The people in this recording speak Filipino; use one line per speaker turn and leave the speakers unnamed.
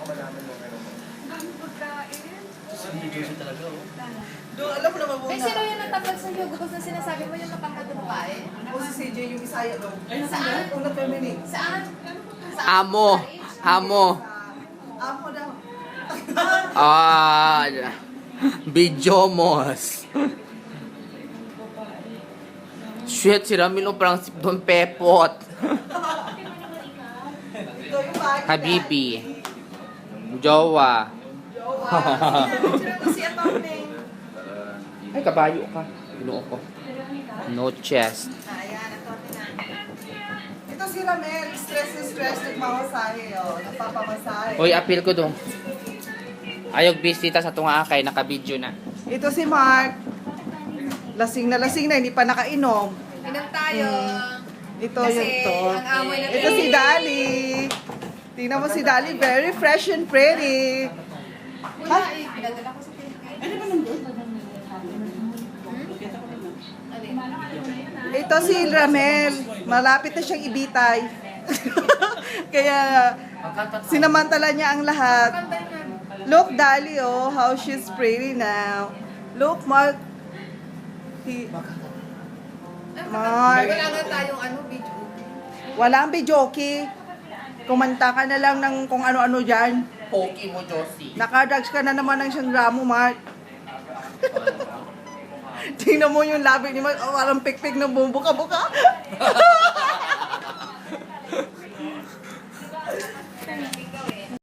malaman mo ano mo.
Ang pagkain.
Hindi Josie talaga, oh.
Doon, alam mo naman muna.
Eh, sino yung natapad sa iyo? Gusto na sinasabi mo yung matangkad na babae?
O si CJ yung Isaya doon.
Saan?
Una feminine.
Saan?
Amo. Amo.
Amo daw.
Ah, Bidyomos. Shit, si Ramil parang si Don Pepot.
Ito yung bahay.
Habibi. Jowa.
Ito si Atty.
Ay, kabayo ka. Ginoo ko. No chest.
Ayan, Atty. na. Ito si Ramel. Stress na stress. Nagmamasahe. Nagpapamasahe.
Hoy, appeal ko dong. Ayog bisita sa tunga kay naka-video na.
Ito si Mark. Lasing na, hindi pa nakainom.
Inom tayo.
Ito
Kasi
yung to.
ang amoy na
Ito si Dali. Tingnan mo si Dali, very fresh and pretty.
Wala eh. Pinadala ko sa Pilipinas. Ano ba nandun?
Ito si Ramel. Malapit na siyang ibitay. Kaya sinamantala niya ang lahat. Look, Dali, oh, how she's pretty now. Look, Mark. Mark.
Wala nga tayong ano, video.
Walang bijoki. Kumanta ka na lang ng kung ano-ano dyan.
Poki mo, Josie.
Nakadrugs ka na naman ng 100 gramo, Mark. Tingnan mo yung labi ni Mark. Oh, parang pikpik ng bumbuka-buka.